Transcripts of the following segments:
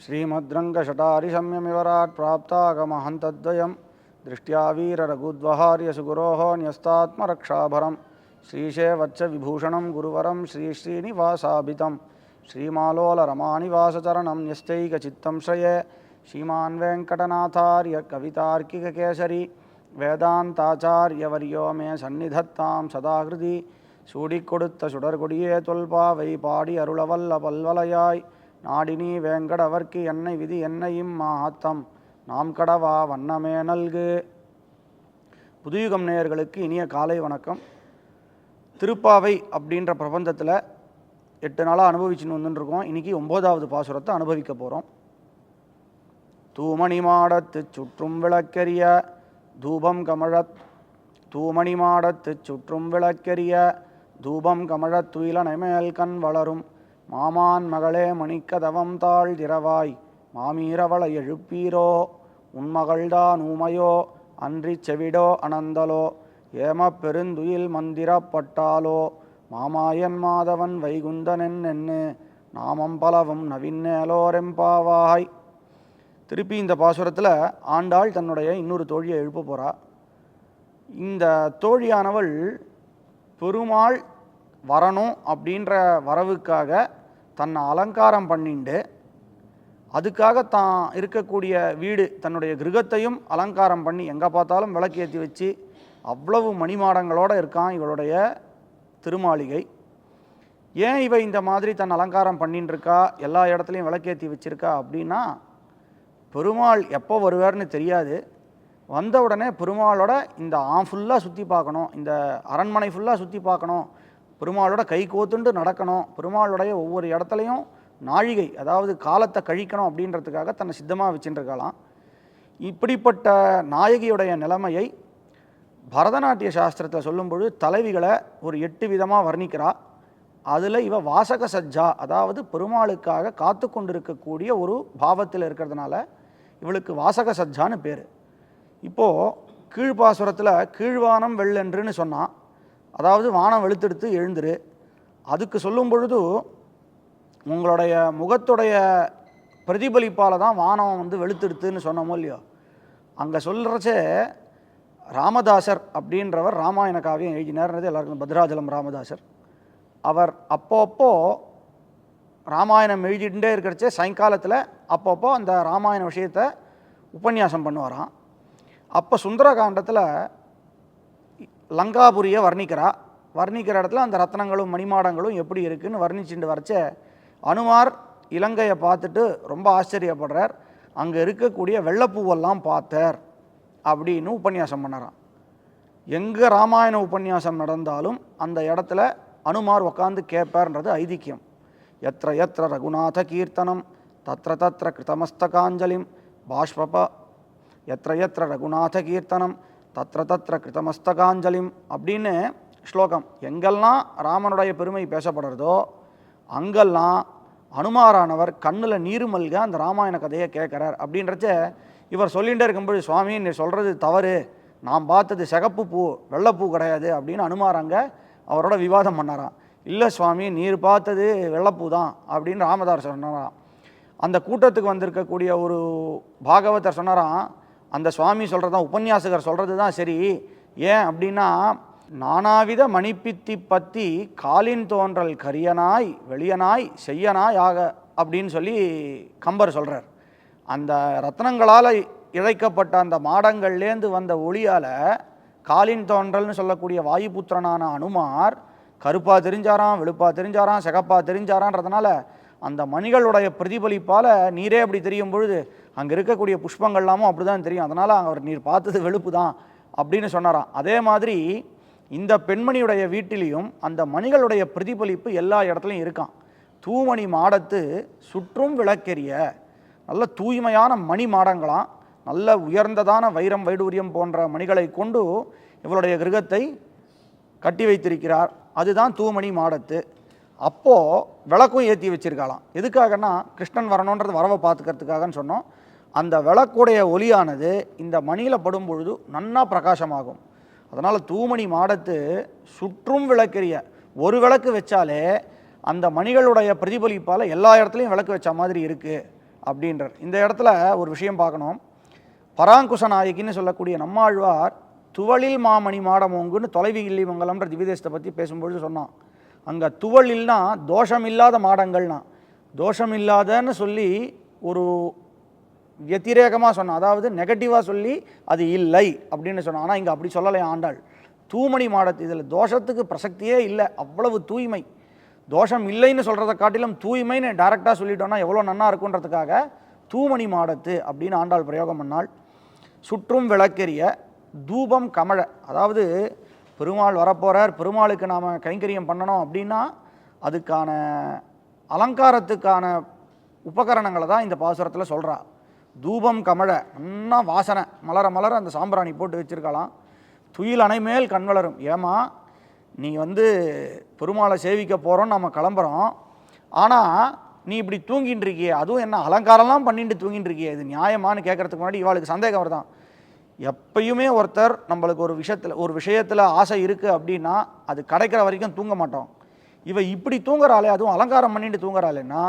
श्रीमद्रङ्गशटारिशम्यमिवराट् प्राप्तागमहन्तद्वयं दृष्ट्या वीररघुद्वहार्यसुगुरोः न्यस्तात्मरक्षाभरं श्रीशेवच्च गुरुवरं श्रीश्रीनिवासाभितं श्रीमालोलरमानिवासचरणं न्यस्तैकचित्तं श्रये श्रीमान् वेङ्कटनाथार्य कवितार्किककेसरी वेदान्ताचार्यवर्यो मे सन्निधत्तां सदाकृति சூடிக்கொடுத்த சுடர்கொடியே தொல்பாவை பாடி அருளவல்ல பல்வலையாய் நாடினி வேங்கடவர்க்கு என்னை விதி என்னையும் மாத்தம் நாம் கடவா வண்ணமே நல்கு. புதுயுகம் நேயர்களுக்கு இனிய காலை வணக்கம். திருப்பாவை அப்படின்ற பிரபந்தத்தில் 8 நாளாக அனுபவிச்சுன்னு வந்துட்டுருக்கோம். இன்றைக்கி 9வது பாசுரத்தை அனுபவிக்க போகிறோம். தூமணி மாடத்து சுற்றும் விளக்கெரிய தூபம் கமழத் தூமணி மாடத்து சுற்றும் விளக்கெரிய தூபம் கமழத் துயிலனை மேல் கண் வளரும் மாமான் மகளே மணிக்கதவம் தாழ் திரவாய் மாமீரவளை எழுப்பீரோ உன்மகள்தான் ஊமையோ அன்றி செவிடோ அனந்தலோ ஏம பெருந்துயில் மந்திரப்பட்டாலோ மாமாயன் மாதவன் வைகுந்தனென் என்று நாமம் பலவும் நவின்னேலோரெம்பாவாய். திருப்பி இந்த பாசுரத்தில் ஆண்டாள் தன்னுடைய இன்னொரு தோழியை எழுப்ப போகிறா. இந்த தோழியானவள் பெருமாள் வரணும் அப்படின்ற வரவுக்காக தன்னை அலங்காரம் பண்ணிண்டு அதுக்காக தான் இருக்கக்கூடிய வீடு தன்னுடைய கிரகத்தையும் அலங்காரம் பண்ணி எங்கே பார்த்தாலும் விளக்கேற்றி வச்சு அவ்வளவு மணிமாடங்களோடு இருக்கான் இவளுடைய திருமாளிகை. ஏன் இவ இந்த மாதிரி தன் அலங்காரம் பண்ணின்னு இருக்கா, எல்லா இடத்துலையும் விளக்கேற்றி வச்சுருக்கா அப்படின்னா, பெருமாள் எப்போ வருவார்னு தெரியாது. வந்த உடனே பெருமாளோட இந்த ஃபுல்லாக சுற்றி பார்க்கணும், இந்த அரண்மனை ஃபுல்லாக சுற்றி பார்க்கணும், பெருமாளோட கை கோத்துண்டு நடக்கணும், பெருமாளுடைய ஒவ்வொரு இடத்துலையும் நாழிகை அதாவது காலத்தை கழிக்கணும் அப்படின்றதுக்காக தன்னை சித்தமாக வச்சுட்டுருக்கலாம். இப்படிப்பட்ட நாயகியுடைய நிலைமையை பரதநாட்டிய சாஸ்திரத்தில் சொல்லும்பொழுது தலைவிகளை ஒரு 8 விதமாக வர்ணிக்கிறா. அதில் இவ வாசக சஜ்ஜா அதாவது பெருமாளுக்காக காத்து கொண்டிருக்கக்கூடிய ஒரு பாவத்தில் இருக்கிறதுனால இவளுக்கு வாசக சஜ்ஜான்னு பேர். இப்போது கீழ்பாசுரத்தில் கீழ்வானம் வெள்ளென்றுன்னு சொன்னான், அதாவது வானம் வெளுத்தெடுத்து எழுந்துரு. அதுக்கு சொல்லும் பொழுது உங்களுடைய முகத்துடைய பிரதிபலிப்பால் தான் வானம் வெளுத்தெடுத்துன்னு சொன்னோமோ இல்லையோ. அங்கே சொல்கிறச்சே ராமதாசர் அப்படின்றவர் ராமாயண காவியம் எழுதினார்ன்றது எல்லாருக்கும் பத்ராஜலம் ராமதாசர். அவர் அப்பப்போ ராமாயணம் எழுதிகிட்டே இருக்கிறச்சே சாயங்காலத்தில் அப்பப்போ அந்த ராமாயண விஷயத்தை உபன்யாசம் பண்ணுவாராம். அப்போ சுந்தரகாண்டத்தில் லங்காபுரியை வர்ணிக்கிற இடத்துல அந்த ரத்னங்களும் மணிமாடங்களும் எப்படி இருக்குதுன்னு வர்ணிச்சுட்டு வரச்சே அனுமார் இலங்கையை பார்த்துட்டு ரொம்ப ஆச்சரியப்படுறார். அங்கே இருக்கக்கூடிய வெள்ளைப்பூவெல்லாம் பார்த்தார் அப்படின்னு உபன்யாசம் பண்ணறான். எங்கே ராமாயண உபன்யாசம் நடந்தாலும் அந்த இடத்துல அனுமார் உட்காந்து கேட்பார்ன்றது ஐதிக்கியம். எத்திர எத்திர ரகுநாத கீர்த்தனம் தத்திர தத்திர கிருதமஸ்தகாஞ்சலிம் பாஷ்பப எத்திர எத்திர ரகுநாத கீர்த்தனம் தத்திர தத்திர கிருதமஸ்தகாஞ்சலிம் அப்படின்னு ஸ்லோகம். எங்கெல்லாம் ராமனுடைய பெருமை பேசப்படுறதோ அங்கெல்லாம் அனுமாரானவர் கண்ணில் நீர் மல்க அந்த ராமாயண கதையை கேட்குறார். அப்படின்றச்ச இவர் சொல்லிகிட்டே இருக்கும்போது, சுவாமி நீ சொல்கிறது தவறு, நான் பார்த்தது சிகப்பு பூ வெள்ளைப்பூ கிடையாது அப்படின்னு அனுமார் அங்கே அவரோட விவாதம் பண்ணாராம். இல்லை சுவாமி நீர் பார்த்தது வெள்ளைப்பூ தான் அப்படின்னு ராமதாஸ் சொன்னாராம். அந்த கூட்டத்துக்கு வந்திருக்கக்கூடிய ஒரு பாகவதர் சொன்னாராம், அந்த சுவாமி சொல்கிறது தான் உபன்யாசகர் சொல்கிறது தான் சரி. ஏன் அப்படின்னா, நானாவித மணிப்பித்தி பற்றி காலின் தோன்றல் கரியனாய் வெளியனாய் செய்யனாய் ஆக அப்படின்னு சொல்லி கம்பர் சொல்கிறார். அந்த ரத்னங்களால் இழைக்கப்பட்ட அந்த மாடங்கள்லேருந்து வந்த ஒளியால் காலின் தோன்றல்னு சொல்லக்கூடிய வாயுபுத்திரனான அனுமார் கருப்பாக தெரிஞ்சாராம், வெளுப்பாக தெரிஞ்சாராம், சிகப்பாக தெரிஞ்சாரான்றதுனால அந்த மணிகளுடைய பிரதிபலிப்பால் நீரே அப்படி தெரியும் பொழுது அங்கே இருக்கக்கூடிய புஷ்பங்கள்லாமும் அப்படி தான் தெரியும். அதனால் அவர் நீர் பார்த்தது வெளுப்பு தான் அப்படின்னு சொன்னாராம். அதே மாதிரி இந்த பெண்மணியுடைய வீட்டிலையும் அந்த மணிகளுடைய பிரதிபலிப்பு எல்லா இடத்துலையும் இருக்கான். தூமணி மாடத்து சுற்றும் விளக்கெரிய நல்ல தூய்மையான மணி மாடங்களாம், நல்ல உயர்ந்ததான வைரம் வைடூரியம் போன்ற மணிகளை கொண்டு இவளுடைய கிரகத்தை கட்டி வைத்திருக்கிறார். அதுதான் தூமணி மாடத்து. அப்போது விளக்கும் ஏற்றி வச்சிருக்கலாம். எதுக்காகனா கிருஷ்ணன் வரணுன்றது வரவை பார்த்துக்கிறதுக்காகன்னு சொன்னோம். அந்த விளக்குடைய ஒளியானது இந்த மணியில் படும் பொழுது நன்னா பிரகாசமாகும். அதனால் தூமணி மாடத்து சுற்றும் விளக்கெரிய ஒரு விளக்கு வச்சாலே அந்த மணிகளுடைய பிரதிபலிப்பால் எல்லா இடத்துலையும் விளக்கு வச்ச மாதிரி இருக்குது அப்படின்றார். இந்த இடத்துல ஒரு விஷயம் பார்க்கணும். பராங்குச நாயகின்னு சொல்லக்கூடிய நம்மாழ்வார் துவளில் மாமணி மாடமோங்குன்னு தொலைவி இல்லி மங்கலம்ன்ற திவ்யதேசத்தை பற்றி பேசும்பொழுது சொன்னான். அங்கே துவளில்னா தோஷம் இல்லாத மாடங்கள்னா, தோஷம் இல்லாதன்னு சொல்லி ஒரு வத்திரேகமாக சொன்னான், அதாவது நெகட்டிவாக சொல்லி அது இல்லை அப்படின்னு சொன்னான். ஆனால் இங்கே அப்படி சொல்லலை ஆண்டாள். தூமணி மாடத்து, இதில் தோஷத்துக்கு பிரசக்தியே இல்லை, அவ்வளவு தூய்மை. தோஷம் இல்லைன்னு சொல்கிறத காட்டிலும் தூய்மைன்னு டைரெக்டாக சொல்லிட்டோன்னா எவ்வளோ நன்னா இருக்குன்றதுக்காக தூமணி மாடத்து அப்படின்னு ஆண்டாள் பிரயோகம் பண்ணாள். சுற்றும் விளக்கெரிய தூபம் கமழ, அதாவது பெருமாள் வரப்போகிறார், பெருமாளுக்கு நாம் கைங்கரியம் பண்ணணும் அப்படின்னா அதுக்கான அலங்காரத்துக்கான உபகரணங்களை தான் இந்த பாசுரத்தில் சொல்கிறா. தூபம் கமழ, நல்லா வாசனை மலர மலர அந்த சாம்பிராணி போட்டு வச்சுருக்கலாம். துயில் அணைமேல் கண் வளரும். ஏமா நீ பெருமாளை சேவிக்க போகிறோன்னு நம்ம கிளம்புறோம், ஆனால் நீ இப்படி தூங்கின்னு இருக்கியே, அதுவும் என்ன அலங்காரம்லாம் பண்ணிட்டு தூங்கின்னு இருக்கியே, இது நியாயமானு கேட்குறதுக்கு முன்னாடி இவாளுக்கு சந்தேகம் வருதான். எப்பயுமே ஒருத்தர் நம்மளுக்கு ஒரு விஷயத்தில் ஆசை இருக்குது அப்படின்னா அது கிடைக்கிற வரைக்கும் தூங்க மாட்டோம். இவ இப்படி தூங்குறாளே, அதுவும் அலங்காரம் பண்ணிட்டு தூங்குறாளேன்னா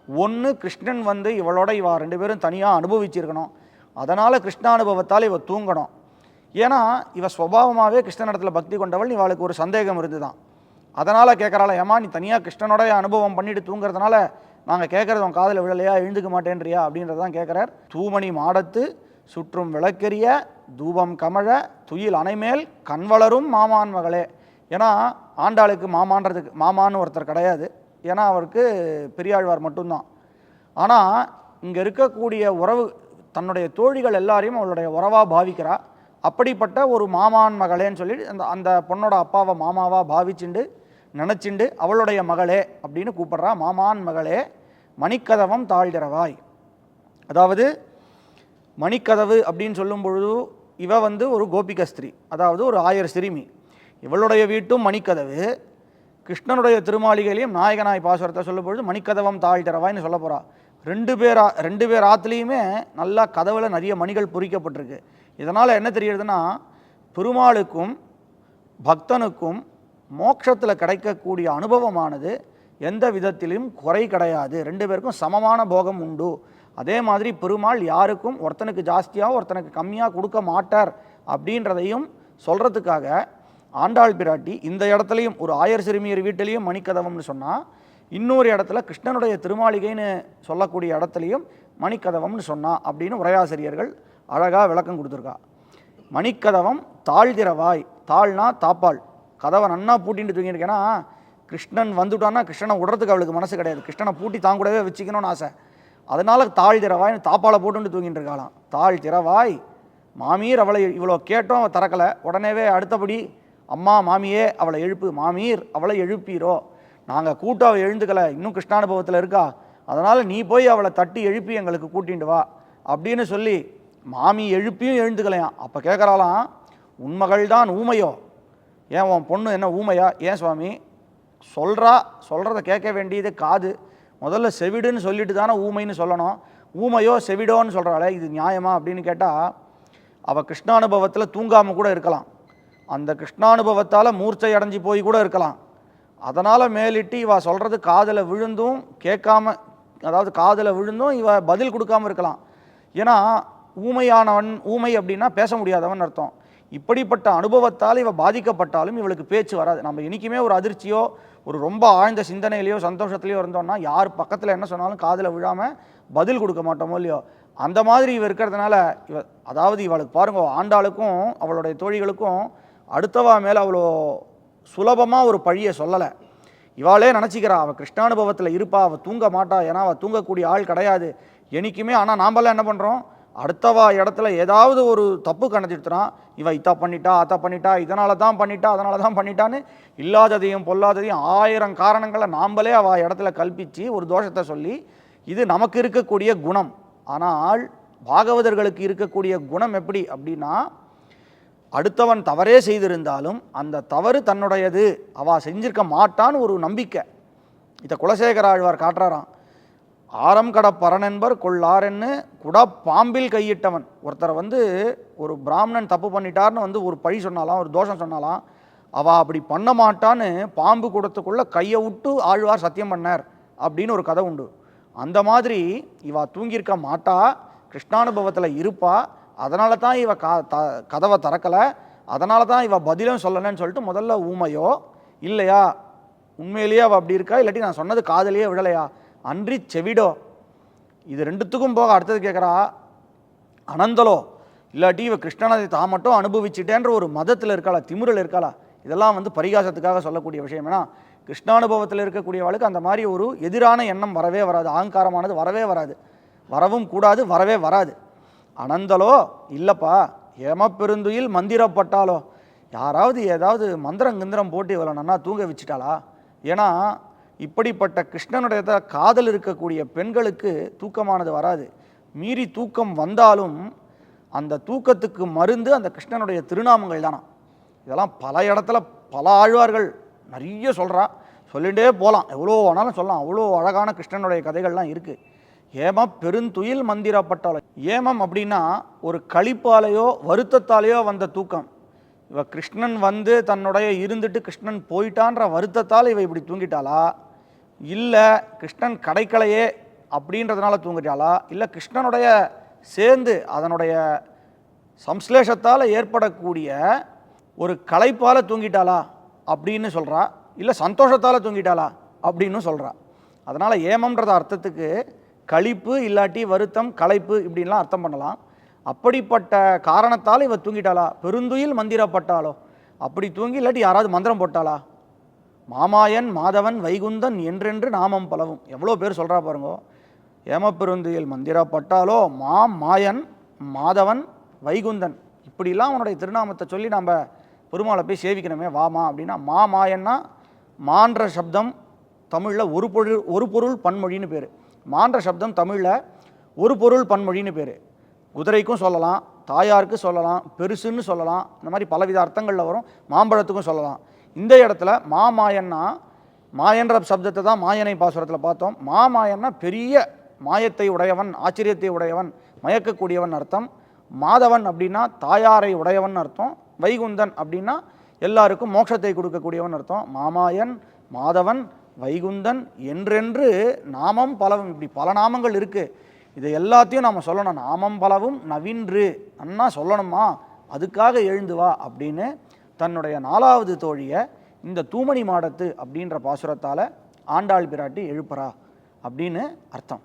ஒன்று கிருஷ்ணன் இவளோட இவா ரெண்டு பேரும் தனியாக அனுபவிச்சிருக்கணும், அதனால் கிருஷ்ணானுபவத்தால் இவ தூங்கணும். ஏன்னா இவ ஸ்வபாவமாகவே கிருஷ்ணனிடத்தில் பக்தி கொண்டவள், இவளுக்கு ஒரு சந்தேகம் இருந்துதான். அதனால் கேட்குறாள், ஏமா நீ தனியாக கிருஷ்ணனோட அனுபவம் பண்ணிட்டு தூங்குறதுனால நாங்கள் கேட்குறது உன் காதில் விழலையா, எழுந்துக்க மாட்டேன்றியா அப்படின்றதான் கேட்குறார். தூமணி மாடத்து சுற்றும் விளக்கெரிய தூபம் கமழ துயில் அணைமேல் கண்வளரும் மாமான் மகளே. ஏன்னா ஆண்டாளுக்கு மாமான்னு ஒருத்தர் கிடையாது, ஏன்னா அவருக்கு பெரியாழ்வார் மட்டும்தான். ஆனால் இங்கே இருக்கக்கூடிய உறவு, தன்னுடைய தோழிகள் எல்லாரையும் அவளுடைய உறவாக பாவிக்கிறா. அப்படிப்பட்ட ஒரு மாமான் மகளேன்னு சொல்லி அந்த பொண்ணோட அப்பாவை மாமாவாக பாவிச்சுண்டு நினச்சிண்டு அவளுடைய மகளே அப்படின்னு கூப்பிட்றா. மாமான் மகளே மணிக்கதவம் தாழ்திறவாய். அதாவது மணிக்கதவு அப்படின்னு சொல்லும் பொழுது இவ ஒரு கோபிகஸ்திரி, அதாவது ஒரு ஆயர் சிறுமி. இவளுடைய வீட்டும் மணிக்கதவு. கிருஷ்ணனுடைய திருமாளிகையிலையும் நாயகனாய் பாசுரத்தை சொல்லும் பொழுது மணிக்கதவம் தாழ்திறவாய்னு சொல்ல போகிறா. ரெண்டு பேர் ஆற்றுலேயுமே நல்லா கதவில் நிறைய மணிகள் பொறிக்கப்பட்டிருக்கு. இதனால் என்ன தெரியுதுன்னா பெருமாளுக்கும் பக்தனுக்கும் மோட்சத்தில் கிடைக்கக்கூடிய அனுபவமானது எந்த விதத்திலும் குறை கிடையாது, ரெண்டு பேருக்கும் சமமான போகம் உண்டு. அதே மாதிரி பெருமாள் யாருக்கும் ஒருத்தனுக்கு ஜாஸ்தியாக ஒருத்தனுக்கு கம்மியாக கொடுக்க மாட்டார் அப்படின்றதையும் சொல்கிறதுக்காக ஆண்டாள் பிராட்டி இந்த இடத்துலையும் ஒரு ஆயர் சிறுமியர் வீட்டிலையும் மணிக்கதவம்னு சொன்னால், இன்னொரு இடத்துல கிருஷ்ணனுடைய திருமாளிகைன்னு சொல்லக்கூடிய இடத்துலையும் மணிக்கதவம்னு சொன்னா அப்படின்னு உரையாசிரியர்கள் அழகாக விளக்கம் கொடுத்துருக்கா. மணிக்கதவம் தாழ்திறவாய், தாழ்னா தாப்பாள், கதவை நன்னா பூட்டிட்டு தூங்கியிருக்கேன்னா கிருஷ்ணன் வந்துட்டான்னா கிருஷ்ணனை விடுறதுக்கு அவளுக்கு மனசு கிடையாது, கிருஷ்ணனை பூட்டி தான் கூடவே வச்சுக்கணும்னு ஆசை. அதனால் தாழ்திறவாய்னு தாப்பாளை போட்டுட்டு தூங்கிட்டு இருக்காளாம். தாழ்திறவாய் மாமீர், அவளை இவ்வளோ கேட்டோம் அவள் திறக்கலை, உடனேவே அடுத்தபடி அம்மா மாமியே அவளை எழுப்பு, மாமீர் அவளை எழுப்பீரோ, நாங்கள் கூட்ட அவள் எழுந்துக்கலை, இன்னும் கிருஷ்ணானுபவத்தில் இருக்கா, அதனால் நீ போய் அவளை தட்டி எழுப்பி எங்களுக்கு கூட்டிட்டு வா அப்படின்னு சொல்லி மாமி எழுப்பியும் எழுந்துக்கலையாம். அப்போ கேட்குறாளாம், உண்மகள் தான் ஊமையோ, ஏன் உன் பொண்ணு என்ன ஊமையா? ஏன் சுவாமி சொல்கிறத கேட்க வேண்டியது காது, முதல்ல செவிடுன்னு சொல்லிட்டு தானே ஊமைன்னு சொல்லணும், ஊமையோ செவிடோன்னு சொல்கிறாளே, இது நியாயமா அப்படின்னு கேட்டால் அவள் கிருஷ்ணானுபவத்தில் தூங்காமல் கூட இருக்கலாம், அந்த கிருஷ்ணானுபவத்தால் மூர்ச்சை அடைஞ்சி போய் கூட இருக்கலாம். அதனால் மேலிட்டு இவ சொல்கிறது காதில் விழுந்தும் கேட்காம, அதாவது காதில் விழுந்தும் இவ பதில் கொடுக்காமல் இருக்கலாம். ஏன்னா ஊமை அப்படின்னா பேச முடியாதவன் அர்த்தம். இப்படிப்பட்ட அனுபவத்தால் இவ பாதிக்கப்பட்டாலும் இவளுக்கு பேச்சு வராது. நம்ம என்றைக்குமே ஒரு அதிர்ச்சியோ ஒரு ரொம்ப ஆழ்ந்த சிந்தனையிலையோ சந்தோஷத்துலையோ இருந்தோம்னா யார் பக்கத்தில் என்ன சொன்னாலும் காதில் விழாமல் பதில் கொடுக்க மாட்டோமோ இல்லையோ, அந்த மாதிரி இவ இருக்கிறதுனால அதாவது இவளுக்கு பாருங்க, ஆண்டாளுக்கும் அவளுடைய தோழிகளுக்கும் அடுத்தவா மேலே அவ்வளோ சுலபமாக ஒரு பழியை சொல்லலை. இவாளே நினச்சிக்கிறா அவள் கிருஷ்ணானுபவத்தில் இருப்பா, அவள் தூங்க மாட்டா, ஏன்னா அவள் தூங்கக்கூடிய ஆள் கிடையாது என்றைக்குமே. ஆனால் நாம்பெல்லாம் என்ன பண்ணுறோம், அடுத்தவா இடத்துல ஏதாவது ஒரு தப்பு கணச்சிடுத்துறான், இவன் இத்தா பண்ணிட்டா அத்தா பண்ணிட்டா, இதனால தான் பண்ணிட்டான்னு இல்லாததையும் பொல்லாததையும் 1000 காரணங்களை நாம்பளே அவள் இடத்துல கல்பித்து ஒரு தோஷத்தை சொல்லி, இது நமக்கு இருக்கக்கூடிய குணம். ஆனால் பாகவதர்களுக்கு இருக்கக்கூடிய குணம் எப்படி அப்படின்னா, அடுத்தவன் தவறே செய்திருந்தாலும் அந்த தவறு தன்னுடையது, அவள் செஞ்சிருக்க மாட்டான்னு ஒரு நம்பிக்கை. இதை குலசேகர ஆழ்வார் காட்டுறாராம். ஆரம் கட பரனென்பர் கொள்ளாரென்னு குடா பாம்பில் கையிட்டவன். ஒருத்தரை ஒரு பிராமணன் தப்பு பண்ணிட்டார்னு ஒரு பழி சொன்னாலாம், ஒரு தோஷம் சொன்னாலாம், அவள் அப்படி பண்ண மாட்டான்னு பாம்பு கூடத்துக்குள்ளே கையை விட்டு ஆழ்வார் சத்தியம் பண்ணார் அப்படின்னு ஒரு கதை உண்டு. அந்த மாதிரி இவ தூங்கியிருக்க மாட்டா, கிருஷ்ணானுபவத்தில் இருப்பா. அதனால தான் இவ கதவை திறக்கலை, அதனால தான் இவ பதிலும் சொல்லலைன்னு சொல்லிட்டு முதல்ல ஊமையோ இல்லையா உண்மையிலேயே அவள் அப்படி இருக்கா, இல்லாட்டி நான் சொன்னது காதலியே விடலையா, அன்றி செவிடோ, இது ரெண்டுத்துக்கும் போக அடுத்தது கேட்குறா அனந்தலோ, இல்லாட்டி இவ கிருஷ்ணனை தான் மட்டும் அனுபவிச்சுட்டேன்ற ஒரு மதத்தில் இருக்காளா, திமிரில் இருக்காளா. இதெல்லாம் பரிகாசத்துக்காக சொல்லக்கூடிய விஷயம். ஏன்னா கிருஷ்ணானுபவத்தில் இருக்கக்கூடியவளுக்கு அந்த மாதிரி ஒரு எதிரான எண்ணம் வரவே வராது, அகங்காரமானது வரவே வராது, வரவும் கூடாது, வரவே வராது. அனந்தலோ இல்லைப்பா, ஏமப்பெருந்துயில் மந்திரப்பட்டாலோ, யாராவது ஏதாவது மந்திரம் கிந்திரம் போட்டு இவளை நன்னா தூங்க வச்சுட்டாளா. ஏன்னா இப்படிப்பட்ட கிருஷ்ணனுடைய காதல் இருக்கக்கூடிய பெண்களுக்கு தூக்கமானது வராது. மீறி தூக்கம் வந்தாலும் அந்த தூக்கத்துக்கு மருந்து அந்த கிருஷ்ணனுடைய திருநாமங்கள் தானா. இதெல்லாம் பல இடத்துல பல ஆழ்வார்கள் நிறைய சொல்கிறா, சொல்லிகிட்டே போகலாம், எவ்வளோ வேணாலும் சொல்லலாம். அவ்வளோ அழகான கிருஷ்ணனுடைய கதைகள்லாம் இருக்குது. ஏம பெருந்துயில் மந்திரப்பட்டாலோ, ஏமம் அப்படின்னா ஒரு களிப்பாலேயோ வருத்தத்தாலேயோ வந்த தூக்கம். இவ கிருஷ்ணன் தன்னுடைய இருந்துட்டு கிருஷ்ணன் போயிட்டான்ற வருத்தத்தால் இவ இப்படி தூங்கிட்டாளா, இல்லை கிருஷ்ணன் கிடைக்கலையே அப்படின்றதுனால தூங்கிட்டாளா, இல்லை கிருஷ்ணனுடைய சேர்ந்து அதனுடைய சம்ஸ்லேஷத்தால் ஏற்படக்கூடிய ஒரு களைப்பால் தூங்கிட்டாளா அப்படின்னு சொல்கிறா, இல்லை சந்தோஷத்தால் தூங்கிட்டாளா அப்படின்னு சொல்கிறா. அதனால் ஏமம்ன்றத அர்த்தத்துக்கு களிப்பு இல்லாட்டி வருத்தம் களைப்பு இப்படின்லாம் அர்த்தம் பண்ணலாம். அப்படிப்பட்ட காரணத்தால் இவ தூங்கிட்டாளா, பெருந்துயில் மந்திரப்பட்டாலோ, அப்படி தூங்கி இல்லாட்டி யாராவது மந்திரம் போட்டாளா. மாமாயன் மாதவன் வைகுந்தன் என்றென்று நாமம் பலவும், எவ்வளோ பேர் சொல்கிறா பாருங்க. ஏமப்பெருந்துயில் மந்திரப்பட்டாலோ, மாயன் மாதவன் வைகுந்தன் இப்படிலாம் அவனுடைய திருநாமத்தை சொல்லி நம்ம பெருமாளை போய் சேவிக்கணுமே. வாமா அப்படின்னா மாயன்னா மான்ற சப்தம் தமிழில் ஒரு பொருள் பன்மொழின்னு பேர். மான்ற சப்தம் தமிழில் ஒரு பொருள் பன்மொழின்னு பேர். குதிரைக்கும் சொல்லலாம், தாயாருக்கு சொல்லலாம், பெருசுன்னு சொல்லலாம், இந்த மாதிரி பலவித அர்த்தங்களில் வரும். மாம்பழத்துக்கும் சொல்லலாம். இந்த இடத்துல மாயன்னா, மாயன்ற சப்தத்தை தான் மாயனை பாசுரத்தில் பார்த்தோம். மாயன்னா பெரிய மாயத்தை உடையவன், ஆச்சரியத்தை உடையவன், மயக்கக்கூடியவன் அர்த்தம். மாதவன் அப்படின்னா தாயாரை உடையவன் அர்த்தம். வைகுந்தன் அப்படின்னா எல்லாருக்கும் மோட்சத்தை கொடுக்கக்கூடியவன் அர்த்தம். மாமாயன் மாதவன் வைகுந்தன் என்றென்று நாமம் பலவும், இப்படி பல நாமங்கள் இருக்குது. இதை எல்லாத்தையும் நாம் சொல்லணும். நாமம் பலவும் நவின்று அண்ணா சொல்லணுமா, அதுக்காக எழுந்து வா அப்படின்னு தன்னுடைய 4வது தோழியை இந்த தூமணி மாடத்து அப்படின்ற பாசுரத்தால் ஆண்டாள் பிராட்டி எழுப்புறா அப்படின்னு அர்த்தம்.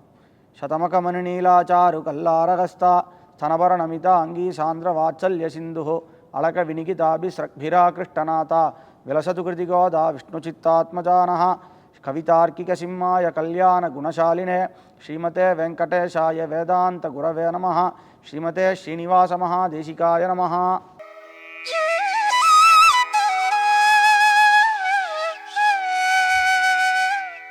சதமகமனு நீலாச்சாரு கல்லாரகஸ்தா ஸ்தனபர நமிதா அங்கீ சாந்திர வாத்சல்ய சிந்துஹோ அலக வினிகிதாபி ஸ்ரக்பிரா கிருஷ்ணநாதா விலசது கிருதிகோதா விஷ்ணு சித்தாத்மஜானஹ கவிதார்க்கிக சிம்மாய கல்யாண குணசாலினே ஸ்ரீமதே வெங்கடேஷாய வேதாந்த குரவே நமஹ ஸ்ரீமதே ஸ்ரீனிவாச மகாதேசிகாய நமஹ.